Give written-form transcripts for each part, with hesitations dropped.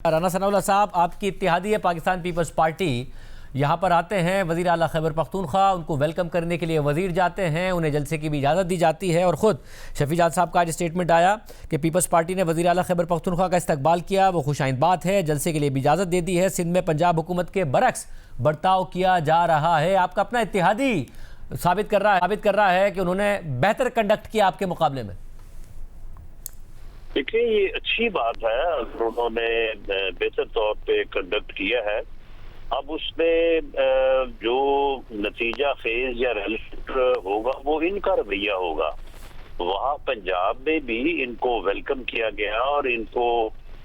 राना सनाउल्लाह साहब, आपकी इत्तेहादी है पाकिस्तान पीपल्स पार्टी, यहाँ पर आते हैं वज़ीर आला खैबर पख्तूनख्वा, उनको वेलकम करने के लिए वज़ीर जाते हैं, उन्हें जलसे की भी इजाज़त दी जाती है। और ख़ुद शफीजाद साहब का आज स्टेटमेंट आया कि पीपल्स पार्टी ने वज़ीर आला खैबर पख्तूनख्वा का इस्तकबाल किया, वो खुशाइंद बात है, जलसे के लिए भी इजाज़त दे दी है। सिंध में पंजाब हुकूमत के बरक्स बर्ताव किया जा रहा है। आपका अपना इत्तेहादी साबित कर रहा है कि उन्होंने बेहतर कंडक्ट किया आपके मुकाबले में। देखिए, ये अच्छी बात है अगर उन्होंने बेहतर तौर पे कंडक्ट किया है। अब उसमें जो नतीजा खेज या रेलेवेंट होगा वो इनका रवैया होगा। वहाँ पंजाब में भी इनको वेलकम किया गया और इनको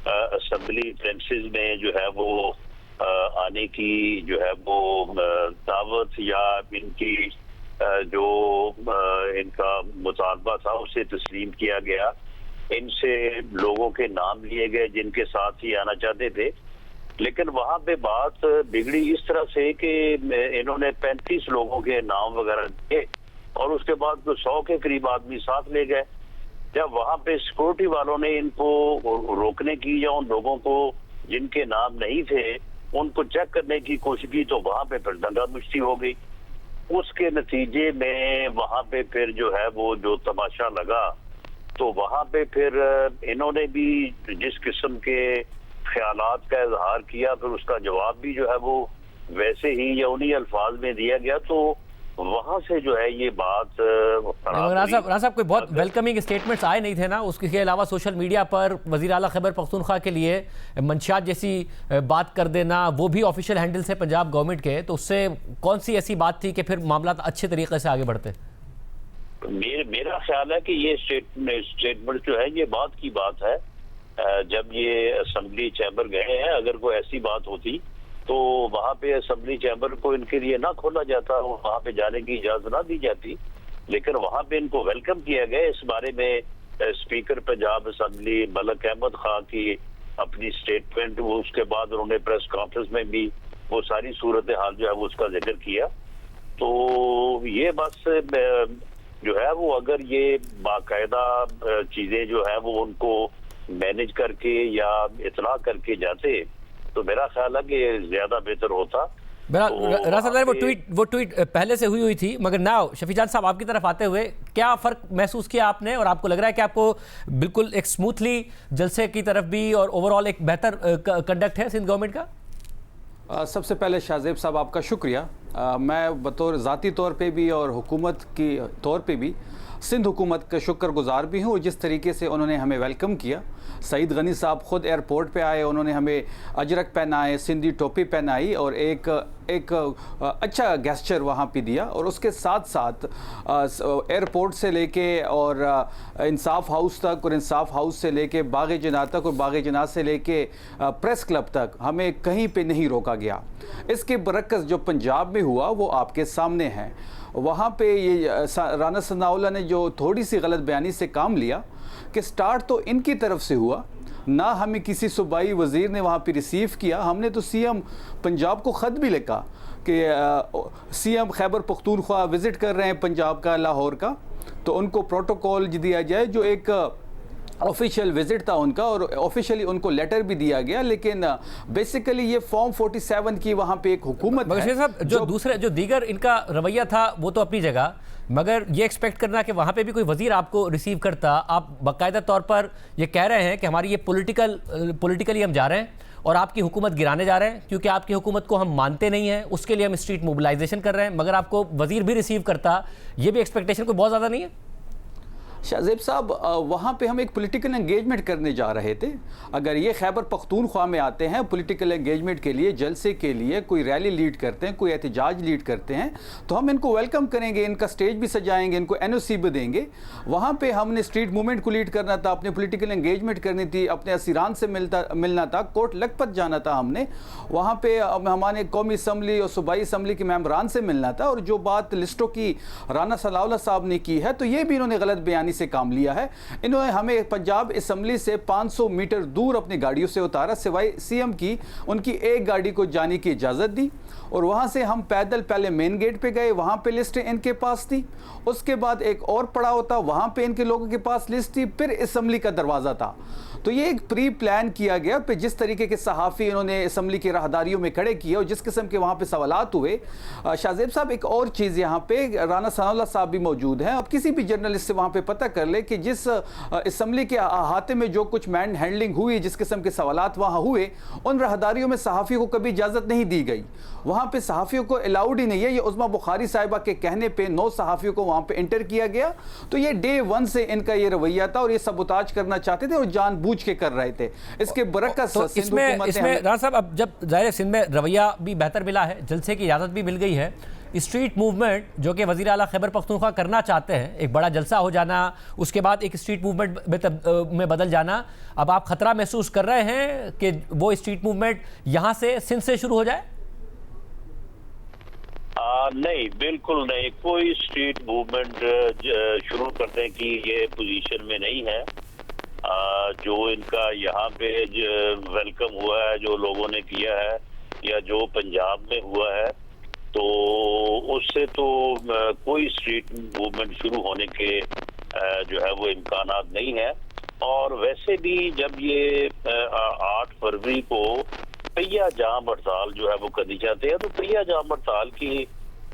असेंबली प्रेमिसेस में जो है वो आने की जो है वो दावत या इनकी जो इनका मुतालबा था उसे तस्लीम किया गया। इनसे लोगों के नाम लिए गए जिनके साथ ही आना चाहते थे, लेकिन वहां पे बात बिगड़ी इस तरह से कि इन्होंने 35 लोगों के नाम वगैरह दिए और उसके बाद तो 100 के करीब आदमी साथ ले गए। जब वहां पे सिक्योरिटी वालों ने इनको रोकने की या उन लोगों को जिनके नाम नहीं थे उनको चेक करने की कोशिश की तो वहां पे फिर दंगा मुश्ती हो गई। उसके नतीजे में वहां पे फिर जो है वो जो तमाशा लगा, तो वहां पे फिर इन्होंने भी जिस किस्म के ख्यालात का इजहार किया, फिर उसका जवाब भी जो है वो वैसे ही या उन्हीं अल्फाज में दिया गया। तो वहां से जो है ये बात राना साहब कोई बहुत वेलकमिंग स्टेटमेंट्स आए नहीं थे ना। उसके अलावा सोशल मीडिया पर वज़ीर आला खैबर पख्तूनख्वा के लिए मंशियात जैसी बात कर देना, वो भी ऑफिशियल हैंडल से पंजाब गवर्नमेंट के, तो उससे कौन सी ऐसी बात थी कि फिर मामला अच्छे तरीके से आगे बढ़ते? मेरा ख्याल है कि ये स्टेटमेंट जो है ये बात की बात है। जब ये असेंबली चैम्बर गए हैं, अगर कोई ऐसी बात होती तो वहां पे असेंबली चैम्बर को इनके लिए ना खोला जाता, वहां पे जाने की इजाजत ना दी जाती, लेकिन वहां पे इनको वेलकम किया गया। इस बारे में स्पीकर पंजाब असेंबली मलक अहमद खां की अपनी स्टेटमेंट, वो उसके बाद उन्होंने प्रेस कॉन्फ्रेंस में भी वो सारी सूरत हाल जो है वो उसका जिक्र किया। तो ये बस जो है वो अगर ये बाकायदा चीजें जो है वो उनको मैनेज करके या इतला करके जाते तो मेरा ख्याल है कि ज्यादा बेहतर होता। वो ट्वीट पहले से हुई थी, मगर नाउ शफीजाद साहब आपकी तरफ आते हुए क्या फ़र्क महसूस किया आपने, और आपको लग रहा है कि आपको बिल्कुल एक स्मूथली जलसे की तरफ भी और ओवरऑल एक बेहतर कंडक्ट है सिंध गवर्नमेंट का? सबसे पहले शाहजेब साहब आपका शुक्रिया। मैं बतौर ज़ाती तौर पे भी और हुकूमत की तौर पे भी सिंध हुकूमत का शुक्रगुजार भी हूँ। जिस तरीके से उन्होंने हमें वेलकम किया, सईद गनी साहब ख़ुद एयरपोर्ट पे आए, उन्होंने हमें अजरक पहनाए, सिंधी टोपी पहनाई और एक अच्छा गेस्चर वहाँ पे दिया। और उसके साथ साथ एयरपोर्ट से लेके और इंसाफ हाउस तक और इंसाफ हाउस से लेके बाग़ जिन्ना तक और बाग़ जिन्ना से लेके प्रेस क्लब तक हमें कहीं पे नहीं रोका गया। इसके बरक्स जो पंजाब में हुआ वो आपके सामने है। वहाँ पे ये राना सनाउल्लाह ने जो थोड़ी सी गलत बयानी से काम लिया कि स्टार्ट तो इनकी तरफ से हुआ, ना हमें किसी सूबाई वज़ीर ने वहाँ पे रिसीव किया। हमने तो सीएम पंजाब को ख़त भी लिखा कि सीएम खैबर पख्तूनख्वा विज़िट कर रहे हैं पंजाब का, लाहौर का, तो उनको प्रोटोकॉल दिया जाए, जो एक ऑफिशियल विजिट था उनका, और ऑफिशियली उनको लेटर भी दिया गया। लेकिन बेसिकली ये फॉर्म 47 की वहाँ पे एक हुकूमत है। साहब जो दीगर इनका रवैया था वो तो अपनी जगह, मगर ये एक्सपेक्ट करना कि वहाँ पे भी कोई वजीर आपको रिसीव करता, आप बाकायदा तौर पर ये कह रहे हैं कि हमारी ये पॉलिटिकली हम जा रहे हैं और आपकी हुकूमत गिराने जा रहे हैं क्योंकि आपकी हुकूमत को हम मानते नहीं हैं, उसके लिए हम स्ट्रीट मोबिलाइजेशन कर रहे हैं, मगर आपको वजीर भी रिसीव करता, ये भी एक्सपेक्टेशन कोई बहुत ज़्यादा नहीं है? शाहजेब साहब, वहाँ पे हम एक पॉलिटिकल एंगेजमेंट करने जा रहे थे। अगर ये खैबर पख्तूनख्वा में आते हैं पॉलिटिकल एंगेजमेंट के लिए, जलसे के लिए, कोई रैली लीड करते हैं, कोई एहतजाज लीड करते हैं, तो हम इनको वेलकम करेंगे, इनका स्टेज भी सजाएंगे, इनको NOC भी देंगे। वहाँ पे हमने स्ट्रीट मूवमेंट को लीड करना था, अपने पॉलिटिकल एंगेजमेंट करनी थी, अपने असीरान से मिलना था, कोर्ट लखपत जाना था हमने, वहाँ पे हमारे कौमी असम्बली और सूबाई असम्बली के मेम्बरान से मिलना था। और जो बात लिस्टों की राना सनाउल्लाह साहब ने की है, तो ये भी इन्होंने गलत बयानी बेखौफी से काम लिया है। इन्होंने हमें पंजाब असम्बली से 500 मीटर दूर अपनी गाड़ियों से उतारा, सिवाय सीएम की उनकी एक गाड़ी को जाने की इजाज़त दी, और वहाँ से हम पैदल पहले मेन गेट पे गए, वहाँ पे लिस्टें इनके पास थी। उसके बाद एक और पड़ाव था, वहाँ पे इनके लोगों के पास लिस्ट थी, फिर असम्बली का दरवाज़ा था। तो ये एक प्री प्लान किया गया। फिर जिस तरीके के सहाफ़ी इन्होंने असम्बली की राहदारियों में खड़े किए और जिस किस्म के वहाँ पे सवालात हुए। शाहजेब साहब, एक और चीज़ यहाँ पे, राना सनाउल्लाह साहब भी मौजूद हैं। अब किसी भी जर्नलिस्ट से वहाँ पे पता कर ले कि जिस असम्बली के अहाते में जो कुछ मैन हैंडलिंग हुई, जिस किस्म के सवालात वहाँ हुए, उन राहदारियों में सहाफ़ी को कभी इजाज़त नहीं दी गई। वहाँ पे सहाफ़ियों को अलाउड ही नहीं है। ये उस्मा बुखारी साहिबा के कहने पे 9 सहाफ़ियों को वहाँ पे एंटर किया गया। तो ये डे 1 से इनका ये रवैया था और ये सबूताज करना चाहते थे और जानबूझ के कर रहे थे। इसके बरकस तो इसमें राना साहब, अब जब ज़ाहिर सिंध में रवैया भी बेहतर मिला है, जलसे की इजाज़त भी मिल गई है, स्ट्रीट मूवमेंट जो कि वज़ीर आला खैबर पख्तूनख्वा करना चाहते हैं, एक बड़ा जलसा हो जाना, उसके बाद एक स्ट्रीट मूवमेंट में बदल जाना, अब आप ख़तरा महसूस कर रहे हैं कि वो स्ट्रीट मूवमेंट यहाँ से सिंध से शुरू हो जाए? नहीं, बिल्कुल नहीं। कोई स्ट्रीट मूवमेंट शुरू करने की ये पोजीशन में नहीं है। जो इनका यहाँ पे वेलकम हुआ है, जो लोगों ने किया है, या जो पंजाब में हुआ है, तो उससे तो कोई स्ट्रीट मूवमेंट शुरू होने के जो है वो इम्कानात नहीं है। और वैसे भी जब ये 8 फरवरी को पहिया जाम हड़ताल जो है वो करनी चाहते हैं, तो पहिया जाम हड़ताल की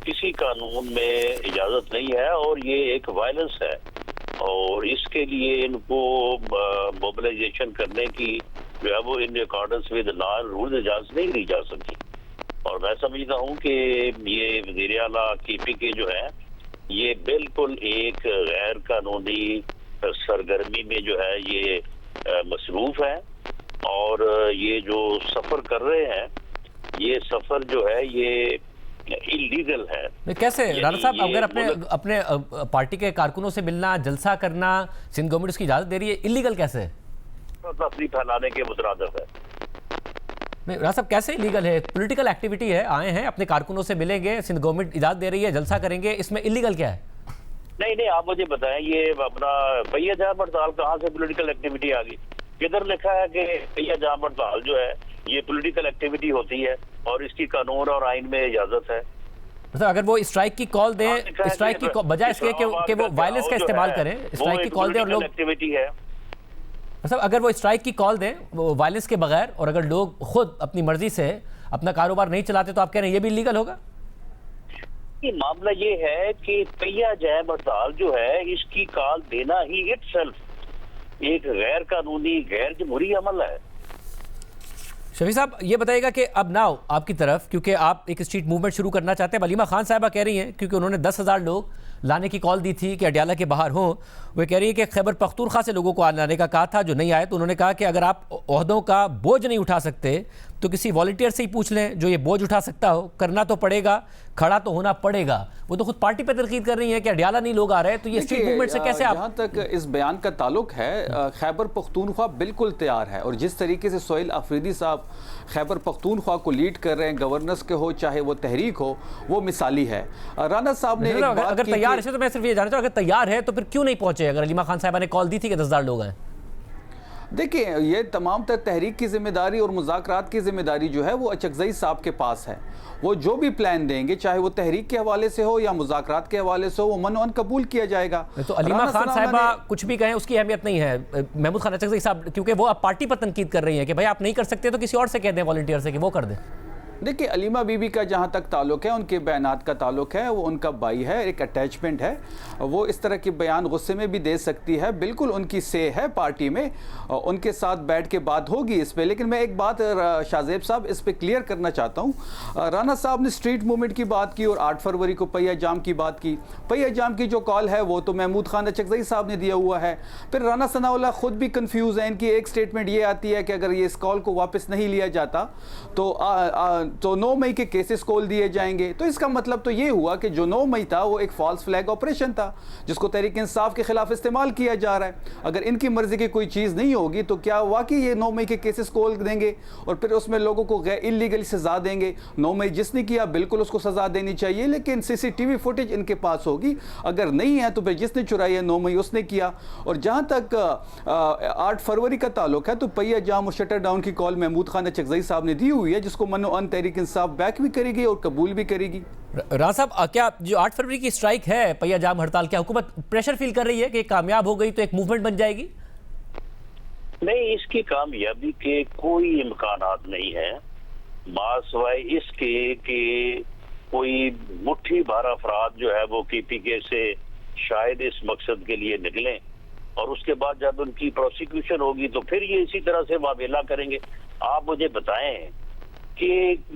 किसी कानून में इजाजत नहीं है और ये एक वायलेंस है, और इसके लिए इनको मोबिलाइजेशन करने की जो है वो in accordance with law and rules इजाजत नहीं दी जा सकती। और मैं समझता हूँ कि ये वज़ीर आला KPK जो है, ये बिल्कुल एक गैर कानूनी सरगर्मी में जो है ये मसरूफ है, और ये जो सफर कर रहे हैं, ये सफर जो है ये इलीगल है। कैसे राना साहब, अगर अपने पार्टी के कारकुनों से मिलना, जलसा करना, सिंध गवर्नमेंट उसकी इजाजत दे रही है, इलीगल कैसे? तफरी फैलाने के मुतरादिफ है। नहीं राना साहब, कैसे इलीगल है? पॉलिटिकल एक्टिविटी है, आए हैं अपने कारकुनों से मिलेंगे, सिंध गवर्नमेंट इजाजत दे रही है, जलसा करेंगे, इसमें इलीगल क्या है? नहीं, आप मुझे बताएं, ये अपना पहिया जाम हड़ताल कहाँ से पॉलिटिकल एक्टिविटी आ गई? किधर लिखा है कि पहिया जाम हड़ताल जो है ये पॉलिटिकल एक्टिविटी होती है और इसकी कानून और आइन में इजाजत है? मतलब अगर वो स्ट्राइक की कॉल दें, स्ट्राइक की बजाय इसके कि वो वायलेंस का इस्तेमाल करें, स्ट्राइक की कॉल दें और लोग एक्टिविटी है। मतलब अगर वो स्ट्राइक की कॉल दें वो वायलेंस के बगैर, और अगर लोग खुद अपनी मर्जी से अपना कारोबार नहीं चलाते, तो आप कह रहे हैं ये भी लीगल होगा? मामला ये है कि पहिया जाम हड़ताल जो है, इसकी कॉल देना ही इटसेल्फ एक गैर कानूनी, गैर जमहूरी अमल है। शफी साहब, ये बताइएगा कि अब नाउ आपकी तरफ, क्योंकि आप एक स्ट्रीट मूवमेंट शुरू करना चाहते हैं, अलीमा खान साहिबा कह रही हैं, क्योंकि उन्होंने 10,000 लोग लाने की कॉल दी थी कि अडियाला के बाहर हों, वो कह रही है कि खैबर पख्तूनख्वा से लोगों को लाने का कहा था, जो नहीं आए, तो उन्होंने कहा कि अगर आप ओहदों का बोझ नहीं उठा सकते तो किसी वॉलंटियर से ही पूछ लें जो ये बोझ उठा सकता हो। करना तो पड़ेगा, खड़ा तो होना पड़ेगा। वो तो खुद पार्टी पर तनकीद कर रही है कि अडियाला नहीं लोग आ रहे, तो ये स्ट्रीट मूवमेंट से कैसे आप? जहाँ तक इस बयान का ताल्लुक है, खैबर पख्तूनख्वा बिल्कुल तैयार है, और जिस तरीके से सोहेल अफरीदी साहब खैबर पख्तूनख्वा को लीड कर रहे हैं, गवर्नर्स के हो चाहे वो तहरीक हो, वो मिसाली है। राना साहब ने अगर तैयार है, तो मैं सिर्फ ये जानना चाहूँ, अगर तैयार है तो फिर क्यों नहीं पहुंचे? अगर अलीमा खान साहिबा ने कॉल दी थी कि 10,000 लोग हैं। देखिए, ये तमाम तर तहरीक की जिम्मेदारी और मुज़ाकरात की जिम्मेदारी जो है वो अचकज़ई साहब के पास है। वो जो भी प्लान देंगे, चाहे वो तहरीक के हवाले से हो या मुज़ाकरात के हवाले से हो, वो मनोन कबूल किया जाएगा। तो अलीमा खान साहिबा कुछ भी कहें उसकी अहमियत नहीं है। महमूद खान अचकज़ई साहब, क्योंकि वो अब पार्टी पर तनकीद कर रही है कि भाई आप नहीं कर सकते तो किसी और से कह दें, वॉलंटियर से कि वो कर दें। देखिए, अलीमा बीबी का जहाँ तक ताल्लुक है, उनके बयानात का ताल्लुक है, वो उनका भाई है, एक अटैचमेंट है, वो इस तरह के बयान गुस्से में भी दे सकती है, बिल्कुल उनकी से है पार्टी में, उनके साथ बैठ के बात होगी इस पे। लेकिन मैं एक बात शाहजेब साहब इस पे क्लियर करना चाहता हूँ। राना साहब ने स्ट्रीट मूवमेंट की बात की और 8 फरवरी को पहिया जाम की बात की। पहिया जाम की जो कॉल है वो तो महमूद खान अचकज़ई साहब ने दिया हुआ है। फिर राना सनाउल्लाह खुद भी कन्फ्यूज़ है। इनकी एक स्टेटमेंट ये आती है कि अगर ये इस कॉल को वापस नहीं लिया जाता तो तो 9 मई के केसेस खोल दिए जाएंगे। तो इसका मतलब तो ये हुआ कि जो 9 मई था वो एक फॉल्स फ्लैग ऑपरेशन था जिसको तहरीक इंसाफ के खिलाफ इस्तेमाल किया जा रहा है। अगर इनकी मर्जी की कोई चीज़ नहीं होगी तो क्या वाकई ये 9 मई के केसेस खोल देंगे और फिर उसमें लोगों को इलीगली सजा देंगे? 9 मई जिसने किया बिल्कुल उसको सजा देनी चाहिए, लेकिन सीसीटीवी फुटेज इनके पास होगी। अगर नहीं है तो फिर जिसने चुराई है 9 मई उसने किया। और जहां तक 8 फरवरी का ताल्लुक है तो पहिया जाम और शटर डाउन की कॉल महमूद खान चकजई साहब ने दी हुई है, जिसको मनो अन तहरीक इंसाफ बैक भी करेगी और कबूल भी करेगी। राना साहब, क्या जो 8 फरवरी की स्ट्राइक है, पहिया जाम हड़ताल, क्या हुकूमत प्रेशर फील कर रही है कि कामयाब हो गई तो एक मूवमेंट बन जाएगी? नहीं, इसकी कामयाबी के कोई इम्कानात नहीं है, मासवाए इसके कि कोई मुट्ठी भर अफराद जो है वो KPK से शायद इस मकसद के लिए निकलें और उसके बाद जब उनकी प्रोसिक्यूशन होगी तो फिर ये इसी तरह से वावेला करेंगे। आप मुझे बताएं कि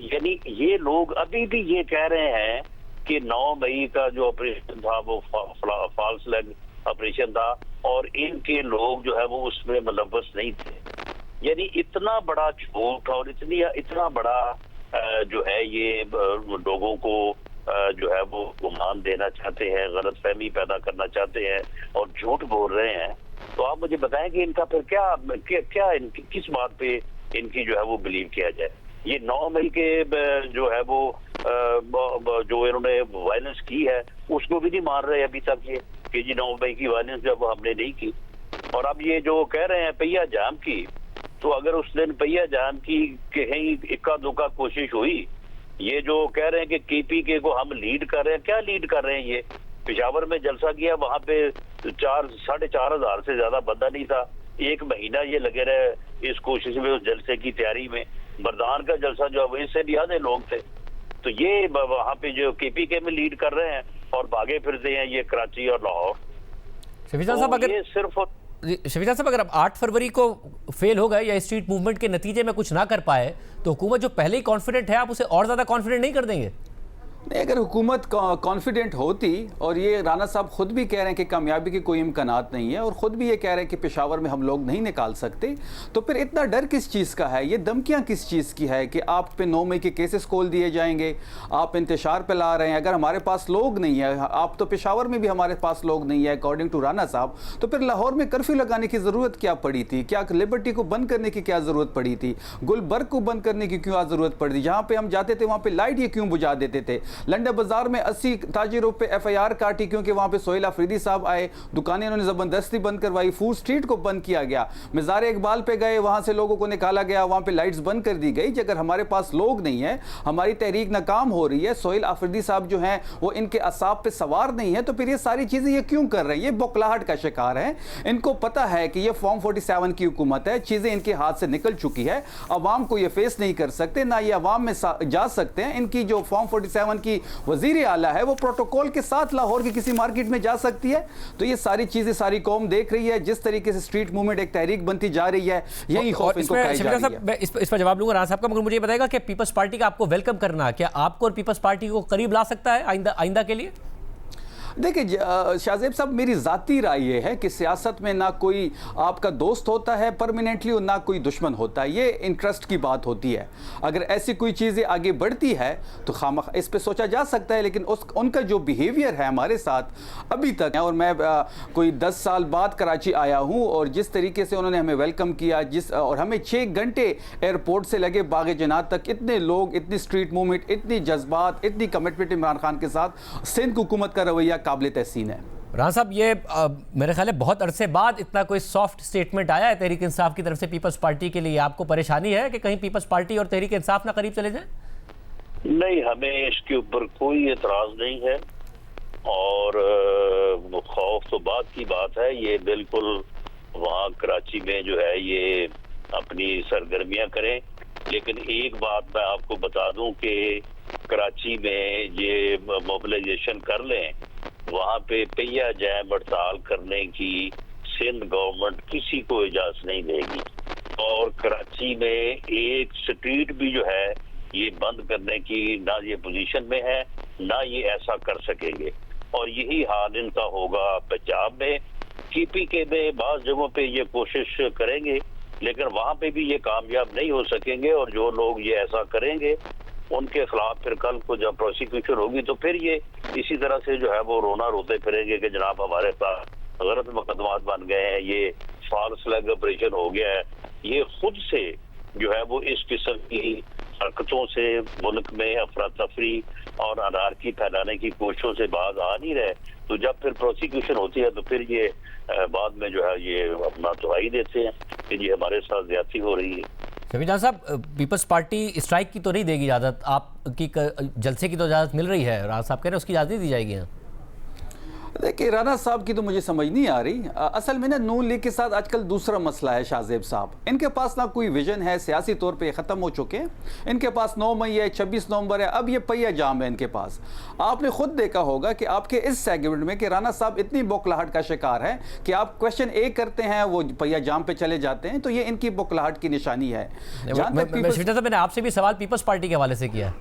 यानी ये लोग अभी भी ये कह रहे हैं कि 9 मई का जो ऑपरेशन था वो फॉल्स फ्लैग ऑपरेशन था और इनके लोग जो है वो उसमें मुलव्वस नहीं थे। यानी इतना बड़ा झूठ और इतना बड़ा जो है ये लोगों को जो है वो गुमान देना चाहते हैं, गलत फहमी पैदा करना चाहते हैं और झूठ बोल रहे हैं। तो आप मुझे बताएं कि इनका फिर क्या इनकी किस बात पे इनकी जो है वो बिलीव किया जाए। ये 9 मई के जो है वो जो इन्होंने वायलेंस की है उसको भी नहीं मान रहे अभी तक ये कि जी 9 मई की वायलेंस जब हमने नहीं की। और अब ये जो कह रहे हैं पहिया जाम की, तो अगर उस दिन पहिया जाम की कहीं इक्का दुक्का कोशिश हुई, ये जो कह रहे हैं कि KPK को हम लीड कर रहे हैं, क्या लीड कर रहे हैं? ये पेशावर में जलसा किया, वहां पे 4,500 से ज्यादा बंदा नहीं था। 1 महीना ये लगे रहे इस कोशिश में, उस जलसे की तैयारी में। मर्दान का जलसा जो है इससे भी ज्यादा लोग थे। तो ये वहां पे जो KPK में लीड कर रहे हैं और भागे फिरते हैं ये कराची और लाहौर। शफीजान साहब, अगर शफीजान साहब, अगर अब 8 फरवरी को फेल हो गए या स्ट्रीट मूवमेंट के नतीजे में कुछ ना कर पाए तो हुकूमत जो पहले ही कॉन्फिडेंट है आप उसे और ज्यादा कॉन्फिडेंट नहीं कर देंगे? नहीं, अगर हुकूमत कॉन्फिडेंट होती, और ये राना साहब खुद भी कह रहे हैं कि कामयाबी के कोई इम्कानात नहीं है और ख़ुद भी ये कह रहे हैं कि पेशावर में हम लोग नहीं निकाल सकते, तो फिर इतना डर किस चीज़ का है? ये धमकियाँ किस चीज़ की है कि आप पे 9 मई के केसेस खोल दिए जाएंगे, आप इंतशार पे ला रहे हैं? अगर हमारे पास लोग नहीं है, आप तो पेशावर में भी हमारे पास लोग नहीं है अकॉर्डिंग टू राना साहब, तो फिर लाहौर में कर्फ्यू लगाने की ज़रूरत क्या पड़ी थी? क्या लिबर्टी को बंद करने की क्या ज़रूरत पड़ी थी? गुलबर्ग को बंद करने की क्यों ज़रूरत पड़ी थी? जहाँ पर हम जाते थे वहाँ पर लाइट ये क्यों बुझा देते थे? लंडा बाजार में 80 ताजिरों पे FIR काटी क्योंकि वहां पे सोहेल अफरीदी साहब आए, दुकानें उन्होंने जबरदस्ती बंद करवाई, फूड स्ट्रीट को बंद किया गया, मज़ार इकबाल पे गए, वहां से लोगों को निकाला गया, वहां पे लाइट्स बंद कर दी गई। अगर हमारे पास लोग नहीं है, हमारी तहरीक नाकाम हो रही है, सोहेल अफरीदी साहब जो हैं वो इनके असाब पे सवार नहीं है, तो फिर ये सारी चीजें ये क्यों कर रहे हैं? ये बौखलाहट का शिकार है। इनको पता है कि ये फॉर्म 47 की हुकूमत है, चीजें इनके हाथ से निकल चुकी है, अवाम को ये फेस नहीं कर सकते, ना ये अवाम में जा सकते हैं। इनकी जो फॉर्म 47 की वजीर आला है वो प्रोटोकॉल के साथ लाहौर की किसी मार्केट में जा सकती है। तो ये सारी चीजें सारी कौम देख रही है, जिस तरीके से स्ट्रीट मूवमेंट एक तहरीक बनती जा रही है, यही खौफ इनको खाई जा रही है। मैं इस पर जवाब लूंगा राना साहब का, मगर मुझे बताएगा कि पीपल्स पार्टी का आपको वेलकम करना क्या आपको और पीपल्स पार्टी को करीब ला सकता है आइंदा के लिए? देखिए शाहजेब साहब, मेरी ज़ाती राय ये है कि सियासत में ना कोई आपका दोस्त होता है परमानेंटली और ना कोई दुश्मन होता है, ये इंटरेस्ट की बात होती है। अगर ऐसी कोई चीज़ें आगे बढ़ती है तो खामख इस पे सोचा जा सकता है, लेकिन उनका जो बिहेवियर है हमारे साथ अभी तक है, और मैं कोई 10 साल बाद कराची आया हूँ, और जिस तरीके से उन्होंने हमें वेलकम किया, और हमें 6 घंटे एयरपोर्ट से लगे बाग जनात तक, इतने लोग, इतनी स्ट्रीट मूवमेंट, इतनी जज्बात, इतनी कमिटमेंट इमरान खान के साथ, सिंध हुकूमत का रवैया काबिल तहसीन है। राना साहब, ये मेरे ख्याल है बहुत अरसे बाद इतना कोई सॉफ्ट स्टेटमेंट आया है तहरीक इंसाफ की तरफ से पीपल्स पार्टी के लिए। आपको परेशानी है कि कहीं पीपल्स पार्टी और तहरीक इंसाफ ना करीब चले जाए? नहीं, हमें इसके ऊपर कोई एतराज नहीं है, और खौफ तो बात की बात है। ये बिल्कुल वहाँ कराची में जो है ये अपनी सरगर्मियां करें, लेकिन एक बात मैं आपको बता दूं कि कराची में ये मोबिलाइजेशन कर लें, वहाँ पे पहिया जैम हड़ताल करने की सिंध गवर्नमेंट किसी को इजाजत नहीं देगी, और कराची में एक स्ट्रीट भी जो है ये बंद करने की ना ये पोजीशन में है, ना ये ऐसा कर सकेंगे। और यही हाल इनका होगा पंजाब में। KPK में बाज़ जगहों पे ये कोशिश करेंगे, लेकिन वहाँ पे भी ये कामयाब नहीं हो सकेंगे, और जो लोग ये ऐसा करेंगे उनके खिलाफ फिर कल को जब प्रोसिक्यूशन होगी तो फिर ये इसी तरह से जो है वो रोना रोते फिरेंगे कि जनाब हमारे पास गलत मुकदमात बन गए हैं, ये फॉल्स फ्लैग ऑपरेशन हो गया है। ये खुद से जो है वो इस किस्म की हरकतों से मुल्क में अफरा तफरी और अनारकी फैलाने की कोशिशों से बाज आ नहीं रहे। तो जब फिर प्रोसिक्यूशन होती है तो फिर ये बाद में जो है ये अपना दुहाई देते हैं कि ये हमारे साथ ज्यादती हो रही है। शफी जान साहब, पीपल्स पार्टी स्ट्राइक की तो नहीं देगी इजाज़त, आपकी जलसे की तो इजाज़त मिल रही है, राणा साहब कह रहे हैं उसकी इजाज़त दी जाएगी। देखिए, राणा साहब की तो मुझे समझ नहीं आ रही। असल में ना नून लीग के साथ आजकल दूसरा मसला है शाहजेब साहब। इनके पास ना कोई विजन है, सियासी तौर पे ख़त्म हो चुके हैं। इनके पास 9 मई है, 26 नवंबर है, अब ये पहिया जाम है इनके पास। आपने खुद देखा होगा कि आपके इस सेगमेंट में कि राणा साहब इतनी बौखलाहट का शिकार है कि आप क्वेश्चन ए करते हैं, वो पहिया जाम पे चले जाते हैं, तो ये इनकी बौखलाहट की निशानी है। मैंने आपसे भी सवाल पीपल्स पार्टी के हवाले से किया है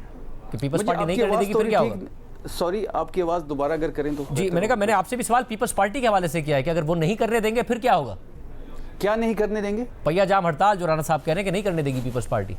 कि पीपल्स पार्टी नहीं करने देगी, फिर क्या होगा? सॉरी, आपकी आवाज़ दोबारा अगर करें तो। जी, मैंने कहा मैंने आपसे भी सवाल पीपल्स पार्टी के हवाले से किया है कि अगर वो नहीं करने देंगे फिर क्या होगा? क्या नहीं करने देंगे? पहिया जाम हड़ताल जो राणा साहब कह रहे हैं कि नहीं करने देगी पीपल्स पार्टी।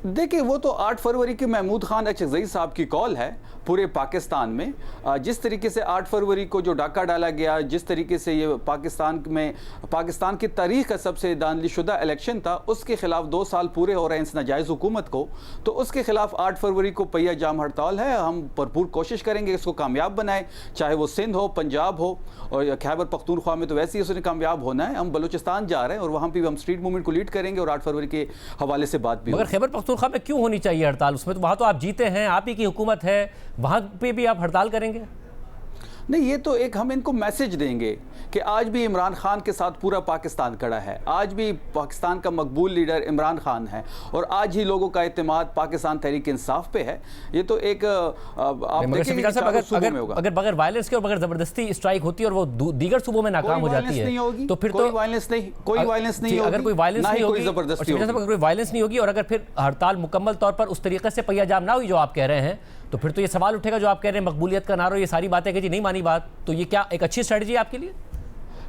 देखिए, वो तो 8 फरवरी की महमूद खान अचगज़ई साहब की कॉल है पूरे पाकिस्तान में। जिस तरीके से 8 फरवरी को जो डाका डाला गया, जिस तरीके से ये पाकिस्तान की तारीख का सबसे दानिशुदा इलेक्शन था, उसके खिलाफ 2 साल पूरे हो रहे हैं इस नाजायज़ हुकूमत को, तो उसके खिलाफ 8 फरवरी को पहिया जाम हड़ताल है। हम भरपूर कोशिश करेंगे इसको कामयाब बनाए, चाहे वो सिंध हो, पंजाब हो, और खैबर पख्तूनख्वा में तो वैसे ही उसने कामयाब होना है। हम बलूचिस्तान जा रहे हैं और वहाँ पर भी हम स्ट्रीट मूवमेंट को लीड करेंगे और 8 फरवरी के हवाले से बात भी। मगर खैबर पख्तूनख्वा में क्यों होनी चाहिए हड़ताल? उसमें तो वहाँ तो आप जीते हैं, आप ही की हुकूमत है, वहाँ पे भी आप हड़ताल करेंगे? नहीं, ये तो एक हम इनको मैसेज देंगे कि आज भी इमरान खान के साथ पूरा पाकिस्तान खड़ा है, आज भी पाकिस्तान का मकबूल लीडर इमरान खान है और आज ही लोगों का इत्तेमाद पाकिस्तान तहरीक इंसाफ पे है। ये तो एक आप देखेंगे अगर बगैर वायलेंस के और बगैर जबरदस्ती स्ट्राइक होती है और वो दीगर सूबों में नाकाम हो जाती है तो फिर कोई वायलेंस नहीं, अगर कोई वायलेंस नहीं होगी, जबरदस्ती अगर कोई वायलेंस नहीं होगी और अगर फिर हड़ताल मुकम्मल तौर पर उस तरीके से पहिया जाम ना हुई जो आप कह रहे हैं, तो फिर तो ये सवाल उठेगा जो आप कह रहे हैं मकबूलियत का नारा, ये सारी बातें कि जी नहीं मानी बात, तो ये क्या एक अच्छी स्ट्रेटजी है आपके लिए?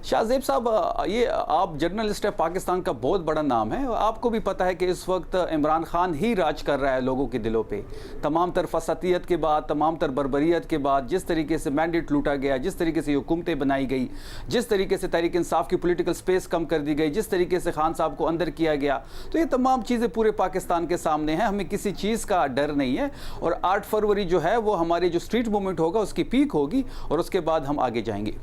शाहजेब साहब, ये आप जर्नलिस्ट है, पाकिस्तान का बहुत बड़ा नाम है, आपको भी पता है कि इस वक्त इमरान खान ही राज कर रहा है लोगों के दिलों पे। तमाम तर फसातियत के बाद, तमाम तर बर्बरियत के बाद, जिस तरीके से मैंडेट लूटा गया, जिस तरीके से हुकूमतें बनाई गई, जिस तरीके से तहरीक इंसाफ की पॉलिटिकल स्पेस कम कर दी गई, जिस तरीके से खान साहब को अंदर किया गया, तो ये तमाम चीज़ें पूरे पाकिस्तान के सामने हैं। हमें किसी चीज़ का डर नहीं है और 8 फरवरी जो है वो हमारी जो स्ट्रीट मूवमेंट होगा उसकी पीक होगी और उसके बाद हम आगे जाएंगे।